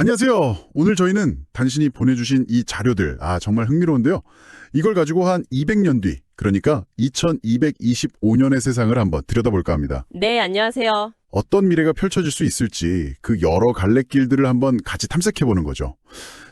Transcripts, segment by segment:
안녕하세요. 오늘 저희는 당신이 보내주신 이 자료들, 정말 흥미로운데요. 이걸 가지고 한 200년 뒤, 그러니까 2225년의 세상을 한번 들여다볼까 합니다. 네, 안녕하세요. 어떤 미래가 펼쳐질 수 있을지 그 여러 갈래길들을 한번 같이 탐색해보는 거죠.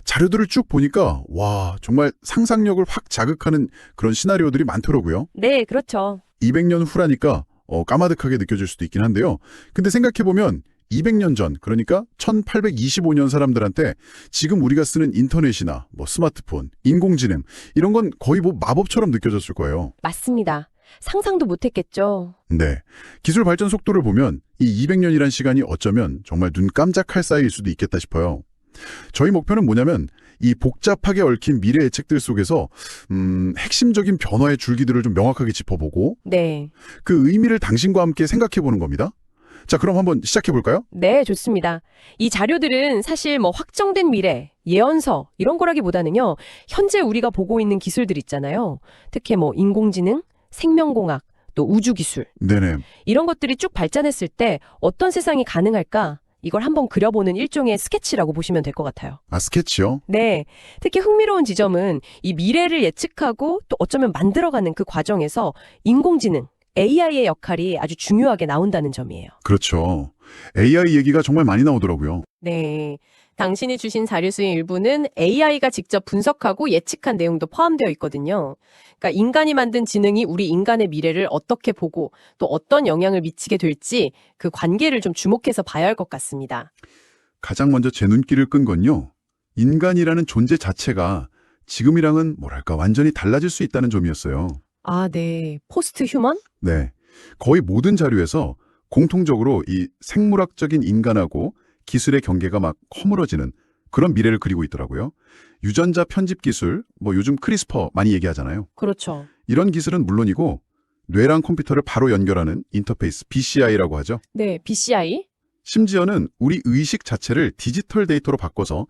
자료들을 쭉 보니까 와, 정말 상상력을 확 자극하는 그런 시나리오들이 많더라고요. 네, 그렇죠. 200년 후라니까 까마득하게 느껴질 수도 있긴 한데요. 근데 생각해보면 200년 전, 그러니까 1825년 사람들한테 지금 우리가 쓰는 인터넷이나 스마트폰, 인공지능 이런 건 거의 마법처럼 느껴졌을 거예요. 맞습니다. 상상도 못했겠죠. 네. 기술 발전 속도를 보면 이 200년이란 시간이 어쩌면 정말 눈 깜짝할 사이일 수도 있겠다 싶어요. 저희 목표는 뭐냐면 이 복잡하게 얽힌 미래 예측들 속에서 핵심적인 변화의 줄기들을 좀 명확하게 짚어보고 네. 그 의미를 당신과 함께 생각해보는 겁니다. 자, 그럼 한번 시작해볼까요? 네, 좋습니다. 이 자료들은 사실 확정된 미래, 예언서 이런 거라기보다는요. 현재 우리가 보고 있는 기술들 있잖아요. 특히 인공지능, 생명공학, 또 우주기술. 네네. 이런 것들이 쭉 발전했을 때 어떤 세상이 가능할까? 이걸 한번 그려보는 일종의 스케치라고 보시면 될 것 같아요. 스케치요? 네. 특히 흥미로운 지점은 이 미래를 예측하고 또 어쩌면 만들어가는 그 과정에서 인공지능, AI의 역할이 아주 중요하게 나온다는 점이에요. 그렇죠. AI 얘기가 정말 많이 나오더라고요. 네. 당신이 주신 자료 수의 일부는 AI가 직접 분석하고 예측한 내용도 포함되어 있거든요. 그러니까 인간이 만든 지능이 우리 인간의 미래를 어떻게 보고 또 어떤 영향을 미치게 될지 그 관계를 좀 주목해서 봐야 할 것 같습니다. 가장 먼저 제 눈길을 끈 건요. 인간이라는 존재 자체가 지금이랑은 완전히 달라질 수 있다는 점이었어요. 아, 네. 포스트 휴먼? 네. 거의 모든 자료에서 공통적으로 이 생물학적인 인간하고 기술의 경계가 허물어지는 그런 미래를 그리고 있더라고요. 유전자 편집 기술, 요즘 크리스퍼 많이 얘기하잖아요. 그렇죠. 이런 기술은 물론이고 뇌랑 컴퓨터를 바로 연결하는 인터페이스, BCI라고 하죠. 네, BCI? 심지어는 우리 의식 자체를 디지털 데이터로 바꿔서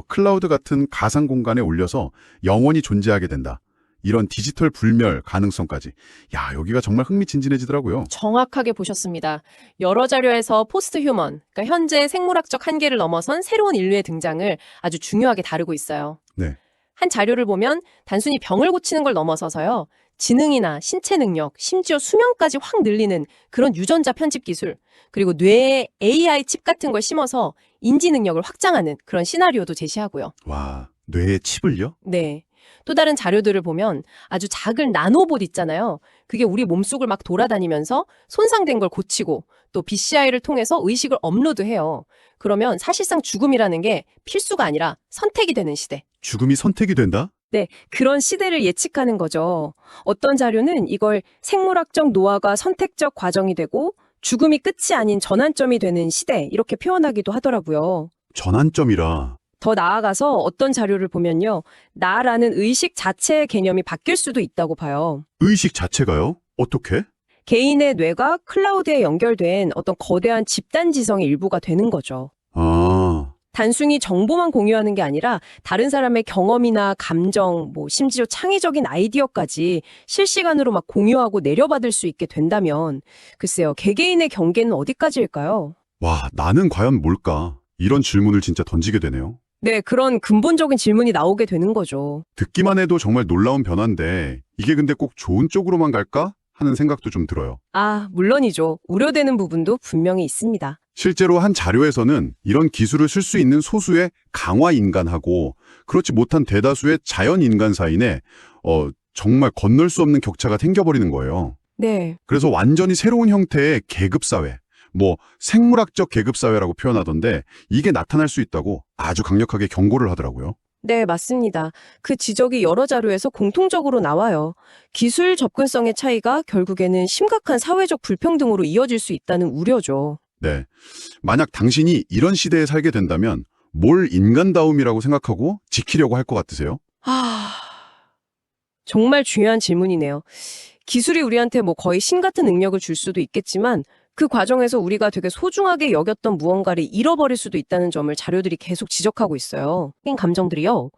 클라우드 같은 가상 공간에 올려서 영원히 존재하게 된다. 이런 디지털 불멸 가능성까지. 야, 여기가 정말 흥미진진해지더라고요. 정확하게 보셨습니다. 여러 자료에서 포스트 휴먼, 그러니까 현재 생물학적 한계를 넘어선 새로운 인류의 등장을 아주 중요하게 다루고 있어요. 네. 한 자료를 보면 단순히 병을 고치는 걸 넘어서서요. 지능이나 신체 능력, 심지어 수명까지 확 늘리는 그런 유전자 편집 기술, 그리고 뇌에 AI 칩 같은 걸 심어서 인지 능력을 확장하는 그런 시나리오도 제시하고요. 와, 뇌에 칩을요? 네. 또 다른 자료들을 보면 아주 작은 나노봇 있잖아요. 그게 우리 몸속을 돌아다니면서 손상된 걸 고치고 또 BCI를 통해서 의식을 업로드해요. 그러면 사실상 죽음이라는 게 필수가 아니라 선택이 되는 시대. 죽음이 선택이 된다? 네, 그런 시대를 예측하는 거죠. 어떤 자료는 이걸 생물학적 노화가 선택적 과정이 되고 죽음이 끝이 아닌 전환점이 되는 시대 이렇게 표현하기도 하더라고요. 전환점이라. 더 나아가서 어떤 자료를 보면요. 나라는 의식 자체의 개념이 바뀔 수도 있다고 봐요. 의식 자체가요? 어떻게? 개인의 뇌가 클라우드에 연결된 어떤 거대한 집단 지성의 일부가 되는 거죠. 단순히 정보만 공유하는 게 아니라 다른 사람의 경험이나 감정, 심지어 창의적인 아이디어까지 실시간으로 공유하고 내려받을 수 있게 된다면 글쎄요. 개개인의 경계는 어디까지일까요? 와, 나는 과연 뭘까? 이런 질문을 진짜 던지게 되네요. 네, 그런 근본적인 질문이 나오게 되는 거죠. 듣기만 해도 정말 놀라운 변화인데 이게 근데 꼭 좋은 쪽으로만 갈까? 하는 생각도 좀 들어요. 물론이죠. 우려되는 부분도 분명히 있습니다. 실제로 한 자료에서는 이런 기술을 쓸 수 있는 소수의 강화 인간하고 그렇지 못한 대다수의 자연 인간 사이에 정말 건널 수 없는 격차가 생겨버리는 거예요. 네. 그래서 완전히 새로운 형태의 계급사회, 생물학적 계급사회라고 표현하던데 이게 나타날 수 있다고 아주 강력하게 경고를 하더라고요. 네, 맞습니다. 그 지적이 여러 자료에서 공통적으로 나와요. 기술 접근성의 차이가 결국에는 심각한 사회적 불평등으로 이어질 수 있다는 우려죠. 네. 만약 당신이 이런 시대에 살게 된다면 뭘 인간다움이라고 생각하고 지키려고 할 것 같으세요? 정말 중요한 질문이네요. 기술이 우리한테 거의 신 같은 능력을 줄 수도 있겠지만 그 과정에서 우리가 되게 소중하게 여겼던 무언가를 잃어버릴 수도 있다는 점을 자료들이 계속 지적하고 있어요. 감정들이요.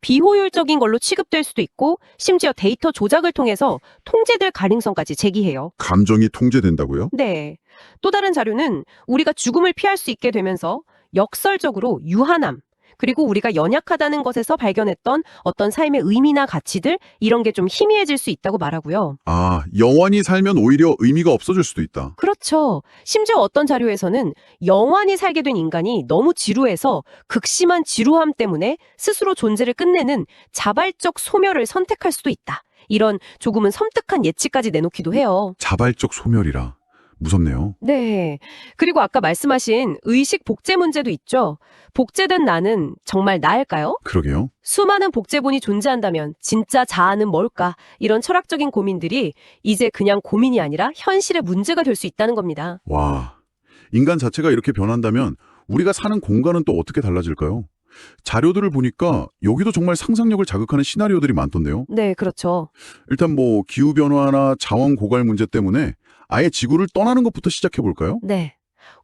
비효율적인 걸로 취급될 수도 있고 심지어 데이터 조작을 통해서 통제될 가능성까지 제기해요. 감정이 통제된다고요? 네. 또 다른 자료는 우리가 죽음을 피할 수 있게 되면서 역설적으로 유한함, 그리고 우리가 연약하다는 것에서 발견했던 어떤 삶의 의미나 가치들, 이런 게 좀 희미해질 수 있다고 말하고요. 아, 영원히 살면 오히려 의미가 없어질 수도 있다. 그렇죠. 심지어 어떤 자료에서는 영원히 살게 된 인간이 너무 지루해서 극심한 지루함 때문에 스스로 존재를 끝내는 자발적 소멸을 선택할 수도 있다. 이런 조금은 섬뜩한 예측까지 내놓기도 해요. 자발적 소멸이라. 무섭네요. 네. 그리고 아까 말씀하신 의식 복제 문제도 있죠. 복제된 나는 정말 나일까요? 그러게요. 수많은 복제본이 존재한다면 진짜 자아는 뭘까? 이런 철학적인 고민들이 이제 그냥 고민이 아니라 현실의 문제가 될 수 있다는 겁니다. 와, 인간 자체가 이렇게 변한다면 우리가 사는 공간은 또 어떻게 달라질까요? 자료들을 보니까 여기도 정말 상상력을 자극하는 시나리오들이 많던데요. 네, 그렇죠. 일단 뭐 기후변화나 자원 고갈 문제 때문에 아예 지구를 떠나는 것부터 시작해 볼까요? 네.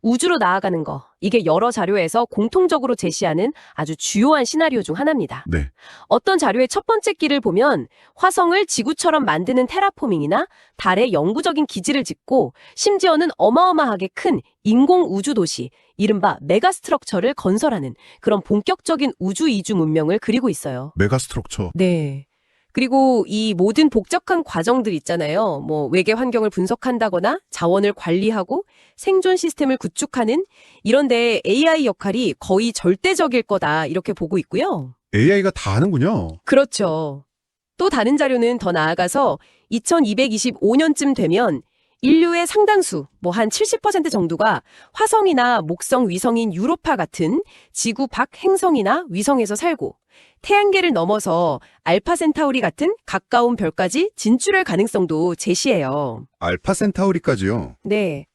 우주로 나아가는 거. 이게 여러 자료에서 공통적으로 제시하는 아주 주요한 시나리오 중 하나입니다. 네. 어떤 자료의 첫 번째 끼를 보면 화성을 지구처럼 만드는 테라포밍이나 달에 영구적인 기지를 짓고 심지어는 어마어마하게 큰 인공 우주 도시, 이른바 메가스트럭처를 건설하는 그런 본격적인 우주 이주 문명을 그리고 있어요. 메가스트럭처. 네. 그리고 이 모든 복잡한 과정들 있잖아요. 뭐 외계 환경을 분석한다거나 자원을 관리하고 생존 시스템을 구축하는 이런 데 AI 역할이 거의 절대적일 거다 이렇게 보고 있고요. AI가 다 하는군요. 그렇죠. 또 다른 자료는 더 나아가서 2225년쯤 되면 인류의 상당수, 뭐 한 70% 정도가 화성이나 목성 위성인 유로파 같은 지구 밖 행성이나 위성에서 살고 태양계를 넘어서 알파 센타우리 같은 가까운 별까지 진출할 가능성도 제시해요. 알파 센타우리까지요. 네.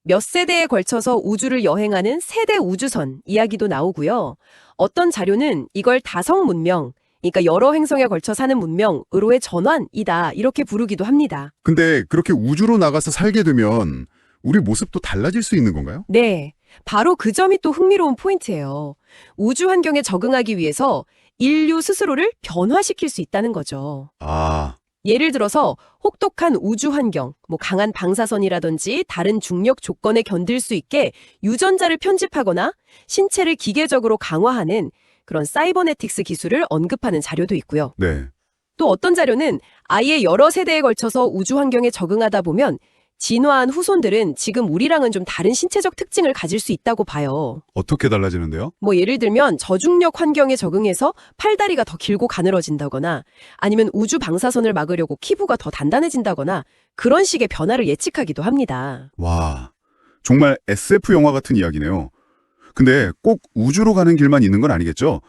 몇 세대에 걸쳐서 우주를 여행하는 세대 우주선 이야기도 나오고요. 어떤 자료는 이걸 다성 문명, 그러니까 여러 행성에 걸쳐 사는 문명으로의 전환이다 이렇게 부르기도 합니다. 근데 그렇게 우주로 나가서 살게 되면 우리 모습도 달라질 수 있는 건가요? 네. 바로 그 점이 또 흥미로운 포인트예요. 우주 환경에 적응하기 위해서 인류 스스로를 변화시킬 수 있다는 거죠. 아, 예를 들어서 혹독한 우주 환경, 뭐 강한 방사선이라든지 다른 중력 조건에 견딜 수 있게 유전자를 편집하거나 신체를 기계적으로 강화하는 그런 사이버네틱스 기술을 언급하는 자료도 있고요. 네. 또 어떤 자료는 아예 여러 세대에 걸쳐서 우주 환경에 적응하다 보면 진화한 후손들은 지금 우리랑은 좀 다른 신체적 특징을 가질 수 있다고 봐요. 어떻게 달라지는데요? 뭐 예를 들면 저중력 환경에 적응해서 팔다리가 더 길고 가늘어진다거나 아니면 우주 방사선을 막으려고 피부가 더 단단해진다거나 그런 식의 변화를 예측하기도 합니다. 와, 정말 SF 영화 같은 이야기네요. 근데 꼭 우주로 가는 길만 있는 건 아니겠죠?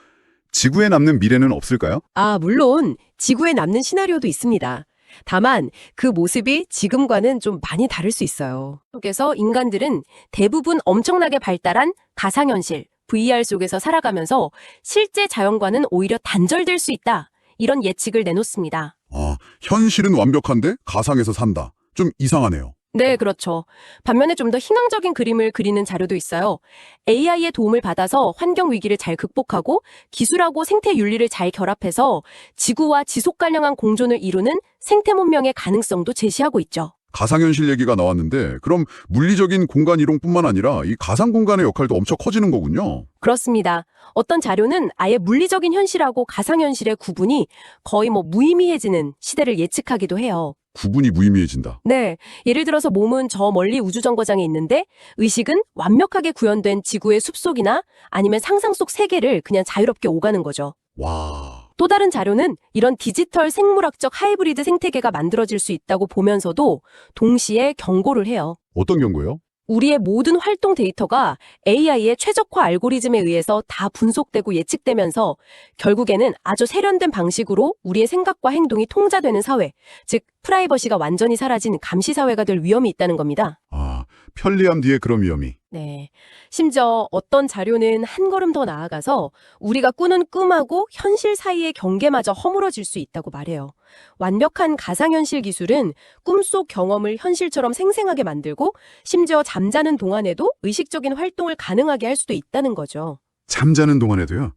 지구에 남는 미래는 없을까요? 아, 물론 지구에 남는 시나리오도 있습니다. 다만 그 모습이 지금과는 좀 많이 다를 수 있어요. 속에서 인간들은 대부분 엄청나게 발달한 가상현실, VR 속에서 살아가면서 실제 자연과는 오히려 단절될 수 있다. 이런 예측을 내놓습니다. 아, 현실은 완벽한데 가상에서 산다. 좀 이상하네요. 네, 그렇죠. 반면에 좀 더 희망적인 그림을 그리는 자료도 있어요. AI의 도움을 받아서 환경 위기를 잘 극복하고 기술하고 생태 윤리를 잘 결합해서 지구와 지속 가능한 공존을 이루는 생태 문명의 가능성도 제시하고 있죠. 가상현실 얘기가 나왔는데 그럼 물리적인 공간 이동뿐만 아니라 이 가상 공간의 역할도 엄청 커지는 거군요. 그렇습니다. 어떤 자료는 아예 물리적인 현실하고 가상현실의 구분이 거의 무의미해지는 시대를 예측하기도 해요. 구분이 무의미해진다. 네. 예를 들어서 몸은 저 멀리 우주정거장에 있는데 의식은 완벽하게 구현된 지구의 숲속이나 아니면 상상 속 세계를 그냥 자유롭게 오가는 거죠. 와. 또 다른 자료는 이런 디지털 생물학적 하이브리드 생태계가 만들어질 수 있다고 보면서도 동시에 경고를 해요. 어떤 경고요? 우리의 모든 활동 데이터가 AI의 최적화 알고리즘에 의해서 다 분석되고 예측되면서 결국에는 아주 세련된 방식으로 우리의 생각과 행동이 통제되는 사회, 즉 프라이버시가 완전히 사라진 감시 사회가 될 위험이 있다는 겁니다. 아, 편리함 뒤에 그런 위험이. 네. 심지어 어떤 자료는 한 걸음 더 나아가서 우리가 꾸는 꿈하고 현실 사이의 경계마저 허물어질 수 있다고 말해요. 완벽한 가상현실 기술은 꿈속 경험을 현실처럼 생생하게 만들고 심지어 잠자는 동안에도 의식적인 활동을 가능하게 할 수도 있다는 거죠. 잠자는 동안에도요?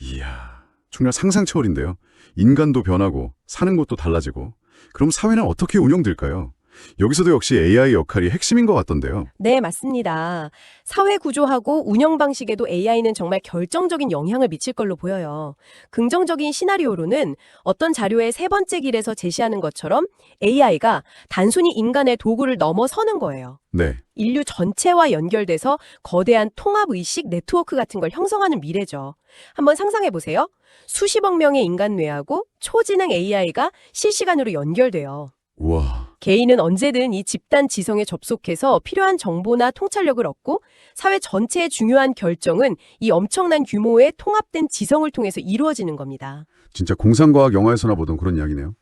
이야, 정말 상상 초월인데요. 인간도 변하고 사는 곳도 달라지고 그럼 사회는 어떻게 운영될까요? 여기서도 역시 AI 역할이 핵심인 것 같던데요. 네, 맞습니다. 사회 구조하고 운영 방식에도 AI는 정말 결정적인 영향을 미칠 걸로 보여요. 긍정적인 시나리오로는 어떤 자료의 세 번째 길에서 제시하는 것처럼 AI가 단순히 인간의 도구를 넘어서는 거예요. 네. 인류 전체와 연결돼서 거대한 통합의식 네트워크 같은 걸 형성하는 미래죠. 한번 상상해 보세요. 수십억 명의 인간 뇌하고 초지능 AI가 실시간으로 연결돼요. 와. 개인은 언제든 이 집단 지성에 접속해서 필요한 정보나 통찰력을 얻고 사회 전체의 중요한 결정은 이 엄청난 규모의 통합된 지성을 통해서 이루어지는 겁니다. 진짜 공상과학 영화에서나 보던 그런 이야기네요.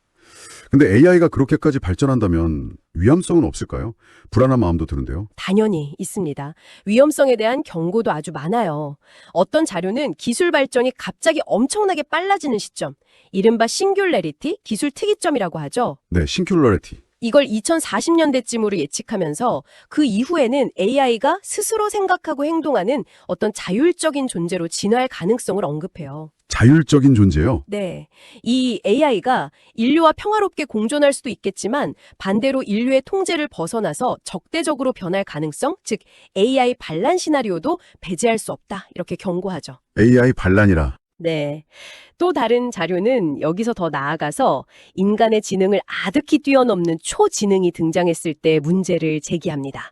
근데 AI가 그렇게까지 발전한다면 위험성은 없을까요? 불안한 마음도 드는데요. 당연히 있습니다. 위험성에 대한 경고도 아주 많아요. 어떤 자료는 기술 발전이 갑자기 엄청나게 빨라지는 시점, 이른바 싱귤레리티, 기술 특이점이라고 하죠. 네, 싱큘러리티. 이걸 2040년대쯤으로 예측하면서 그 이후에는 AI가 스스로 생각하고 행동하는 어떤 자율적인 존재로 진화할 가능성을 언급해요. 자율적인 존재요? 네. 이 AI가 인류와 평화롭게 공존할 수도 있겠지만 반대로 인류의 통제를 벗어나서 적대적으로 변할 가능성, 즉 AI 반란 시나리오도 배제할 수 없다. 이렇게 경고하죠. AI 반란이라. 네. 또 다른 자료는 여기서 더 나아가서 인간의 지능을 아득히 뛰어넘는 초지능이 등장했을 때 문제를 제기합니다.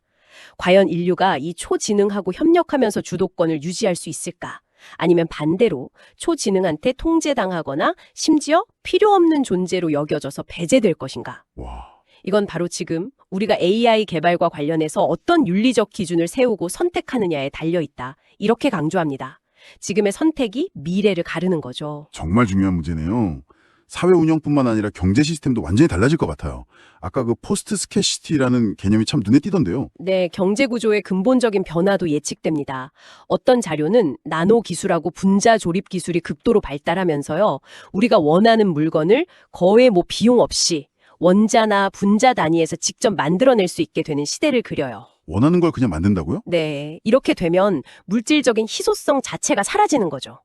과연 인류가 이 초지능하고 협력하면서 주도권을 유지할 수 있을까? 아니면 반대로 초지능한테 통제당하거나 심지어 필요 없는 존재로 여겨져서 배제될 것인가? 와. 이건 바로 지금 우리가 AI 개발과 관련해서 어떤 윤리적 기준을 세우고 선택하느냐에 달려있다. 이렇게 강조합니다. 지금의 선택이 미래를 가르는 거죠. 정말 중요한 문제네요. 사회 운영뿐만 아니라 경제 시스템도 완전히 달라질 것 같아요. 아까 그 포스트 스캐시티라는 개념이 참 눈에 띄던데요. 네, 경제 구조의 근본적인 변화도 예측됩니다. 어떤 자료는 나노 기술하고 분자 조립 기술이 극도로 발달하면서요. 우리가 원하는 물건을 거의 비용 없이 원자나 분자 단위에서 직접 만들어낼 수 있게 되는 시대를 그려요. 원하는 걸 그냥 만든다고요? 네, 이렇게 되면 물질적인 희소성 자체가 사라지는 거죠.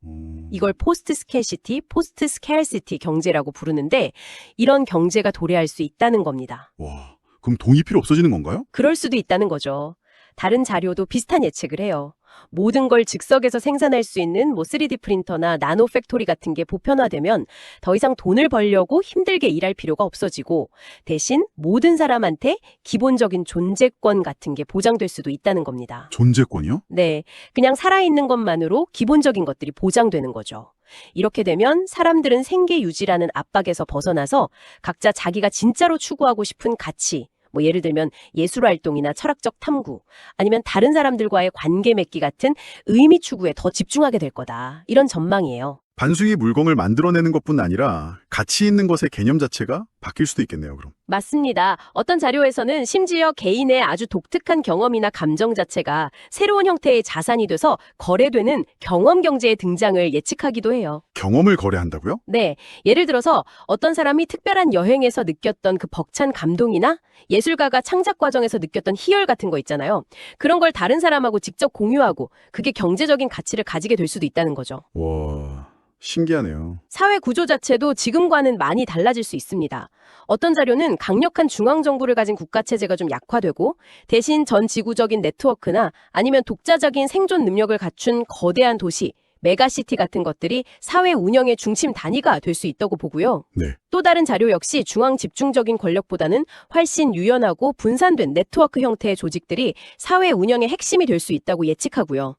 이걸 포스트 스캐시티, 포스트 스캐시티 경제라고 부르는데 이런 경제가 도래할 수 있다는 겁니다. 와, 그럼 돈이 필요 없어지는 건가요? 그럴 수도 있다는 거죠. 다른 자료도 비슷한 예측을 해요. 모든 걸 즉석에서 생산할 수 있는 3D 프린터나 나노 팩토리 같은 게 보편화되면 더 이상 돈을 벌려고 힘들게 일할 필요가 없어지고 대신 모든 사람한테 기본적인 존재권 같은 게 보장될 수도 있다는 겁니다. 존재권이요? 네, 그냥 살아있는 것만으로 기본적인 것들이 보장되는 거죠. 이렇게 되면 사람들은 생계 유지라는 압박에서 벗어나서 각자 자기가 진짜로 추구하고 싶은 가치, 예를 들면 예술 활동이나 철학적 탐구, 아니면 다른 사람들과의 관계 맺기 같은 의미 추구에 더 집중하게 될 거다. 이런 전망이에요. 반수기 물건을 만들어내는 것뿐 아니라 가치 있는 것의 개념 자체가 바뀔 수도 있겠네요, 그럼. 맞습니다. 어떤 자료에서는 심지어 개인의 아주 독특한 경험이나 감정 자체가 새로운 형태의 자산이 돼서 거래되는 경험 경제의 등장을 예측하기도 해요. 경험을 거래한다고요? 네, 예를 들어서 어떤 사람이 특별한 여행에서 느꼈던 그 벅찬 감동이나 예술가가 창작 과정에서 느꼈던 희열 같은 거 있잖아요. 그런 걸 다른 사람하고 직접 공유하고 그게 경제적인 가치를 가지게 될 수도 있다는 거죠. 와, 신기하네요. 사회 구조 자체도 지금과는 많이 달라질 수 있습니다. 어떤 자료는 강력한 중앙정부를 가진 국가체제가 좀 약화되고 대신 전 지구적인 네트워크나 아니면 독자적인 생존 능력을 갖춘 거대한 도시, 메가시티 같은 것들이 사회 운영의 중심 단위가 될 수 있다고 보고요. 네. 또 다른 자료 역시 중앙 집중적인 권력보다는 훨씬 유연하고 분산된 네트워크 형태의 조직들이 사회 운영의 핵심이 될 수 있다고 예측하고요.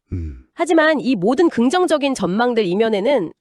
하지만 이 모든 긍정적인 전망들 이면에는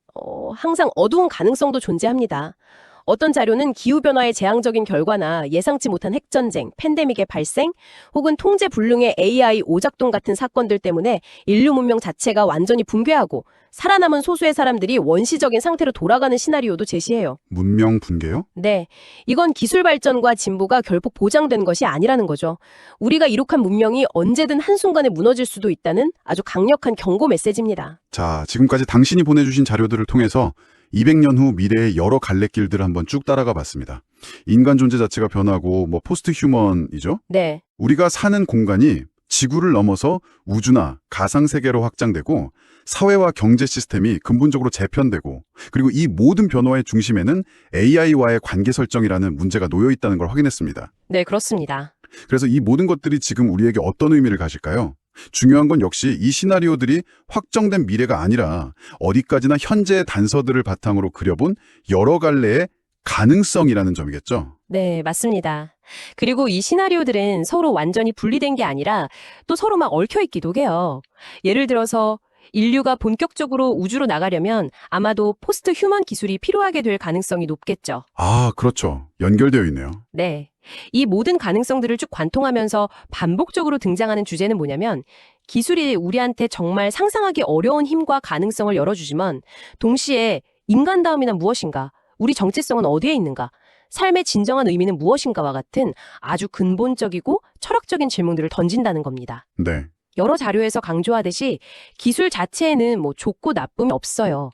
항상 어두운 가능성도 존재합니다. 어떤 자료는 기후변화의 재앙적인 결과나 예상치 못한 핵전쟁, 팬데믹의 발생, 혹은 통제불능의 AI 오작동 같은 사건들 때문에 인류 문명 자체가 완전히 붕괴하고 살아남은 소수의 사람들이 원시적인 상태로 돌아가는 시나리오도 제시해요. 문명 붕괴요? 네, 이건 기술 발전과 진보가 결국 보장된 것이 아니라는 거죠. 우리가 이룩한 문명이 언제든 한순간에 무너질 수도 있다는 아주 강력한 경고 메시지입니다. 자, 지금까지 당신이 보내주신 자료들을 통해서 200년 후 미래의 여러 갈래길들을 한번 쭉 따라가 봤습니다. 인간 존재 자체가 변하고 포스트 휴먼이죠? 네. 우리가 사는 공간이 지구를 넘어서 우주나 가상세계로 확장되고 사회와 경제 시스템이 근본적으로 재편되고 그리고 이 모든 변화의 중심에는 AI와의 관계 설정이라는 문제가 놓여 있다는 걸 확인했습니다. 네, 그렇습니다. 그래서 이 모든 것들이 지금 우리에게 어떤 의미를 가질까요? 중요한 건 역시 이 시나리오들이 확정된 미래가 아니라 어디까지나 현재의 단서들을 바탕으로 그려본 여러 갈래의 가능성이라는 점이겠죠. 네, 맞습니다. 그리고 이 시나리오들은 서로 완전히 분리된 게 아니라 또 서로 막 얽혀있기도 해요. 예를 들어서 인류가 본격적으로 우주로 나가려면 아마도 포스트 휴먼 기술이 필요하게 될 가능성이 높겠죠. 아, 그렇죠. 연결되어 있네요. 네. 이 모든 가능성들을 쭉 관통하면서 반복적으로 등장하는 주제는 뭐냐면 기술이 우리한테 정말 상상하기 어려운 힘과 가능성을 열어주지만 동시에 인간다움이란 무엇인가? 우리 정체성은 어디에 있는가? 삶의 진정한 의미는 무엇인가와 같은 아주 근본적이고 철학적인 질문들을 던진다는 겁니다. 네. 여러 자료에서 강조하듯이 기술 자체에는 뭐 좋고 나쁨이 없어요.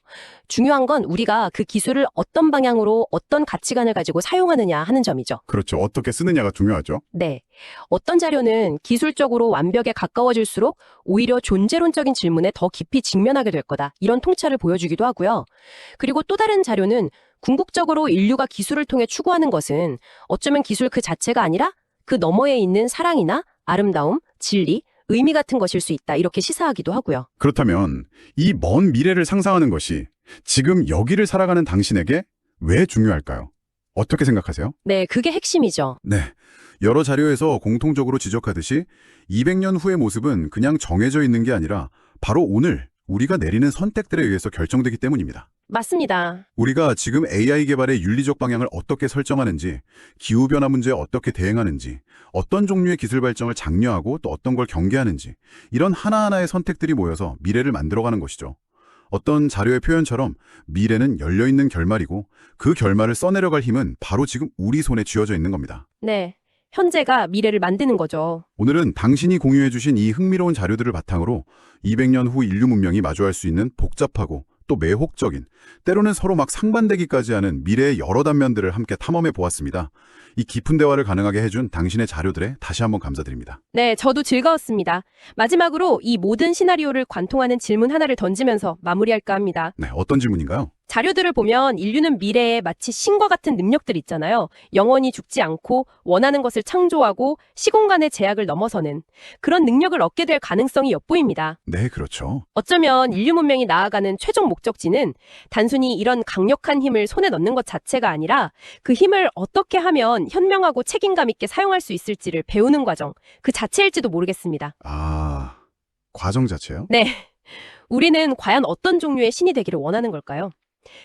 중요한 건 우리가 그 기술을 어떤 방향으로 어떤 가치관을 가지고 사용하느냐 하는 점이죠. 그렇죠. 어떻게 쓰느냐가 중요하죠. 네. 어떤 자료는 기술적으로 완벽에 가까워질수록 오히려 존재론적인 질문에 더 깊이 직면하게 될 거다. 이런 통찰을 보여주기도 하고요. 그리고 또 다른 자료는 궁극적으로 인류가 기술을 통해 추구하는 것은 어쩌면 기술 그 자체가 아니라 그 너머에 있는 사랑이나 아름다움, 진리, 의미 같은 것일 수 있다. 이렇게 시사하기도 하고요. 그렇다면 이 먼 미래를 상상하는 것이 지금 여기를 살아가는 당신에게 왜 중요할까요? 어떻게 생각하세요? 네, 그게 핵심이죠. 네. 여러 자료에서 공통적으로 지적하듯이 200년 후의 모습은 그냥 정해져 있는 게 아니라 바로 오늘 우리가 내리는 선택들에 의해서 결정되기 때문입니다. 맞습니다. 우리가 지금 AI 개발의 윤리적 방향을 어떻게 설정하는지, 기후변화 문제에 어떻게 대응하는지, 어떤 종류의 기술 발전을 장려하고 또 어떤 걸 경계하는지 이런 하나하나의 선택들이 모여서 미래를 만들어가는 것이죠. 어떤 자료의 표현처럼 미래는 열려있는 결말이고 그 결말을 써내려갈 힘은 바로 지금 우리 손에 쥐어져 있는 겁니다. 네. 현재가 미래를 만드는 거죠. 오늘은 당신이 공유해주신 이 흥미로운 자료들을 바탕으로 200년 후 인류 문명이 마주할 수 있는 복잡하고 또 매혹적인, 때로는 서로 막 상반되기까지 하는 미래의 여러 단면들을 함께 탐험해 보았습니다. 이 깊은 대화를 가능하게 해준 당신의 자료들에 다시 한번 감사드립니다. 네, 저도 즐거웠습니다. 마지막으로 이 모든 시나리오를 관통하는 질문 하나를 던지면서 마무리할까 합니다. 네, 어떤 질문인가요? 자료들을 보면 인류는 미래에 마치 신과 같은 능력들 있잖아요. 영원히 죽지 않고 원하는 것을 창조하고 시공간의 제약을 넘어서는 그런 능력을 얻게 될 가능성이 엿보입니다. 네, 그렇죠. 어쩌면 인류 문명이 나아가는 최종 목적지는 단순히 이런 강력한 힘을 손에 넣는 것 자체가 아니라 그 힘을 어떻게 하면 현명하고 책임감 있게 사용할 수 있을지를 배우는 과정, 그 자체일지도 모르겠습니다. 아, 과정 자체요? 네. 우리는 과연 어떤 종류의 신이 되기를 원하는 걸까요?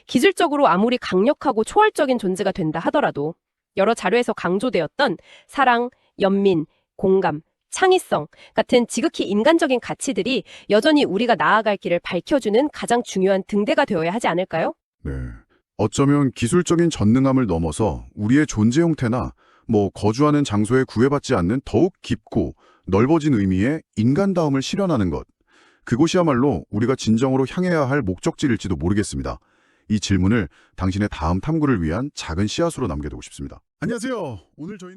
기술적으로 아무리 강력하고 초월적인 존재가 된다 하더라도 여러 자료에서 강조되었던 사랑, 연민, 공감, 창의성 같은 지극히 인간적인 가치들이 여전히 우리가 나아갈 길을 밝혀주는 가장 중요한 등대가 되어야 하지 않을까요? 네. 어쩌면 기술적인 전능함을 넘어서 우리의 존재 형태나 거주하는 장소에 구애받지 않는 더욱 깊고 넓어진 의미의 인간다움을 실현하는 것. 그곳이야말로 우리가 진정으로 향해야 할 목적지일지도 모르겠습니다. 이 질문을 당신의 다음 탐구를 위한 작은 씨앗으로 남겨두고 싶습니다. 안녕하세요. 오늘 저희는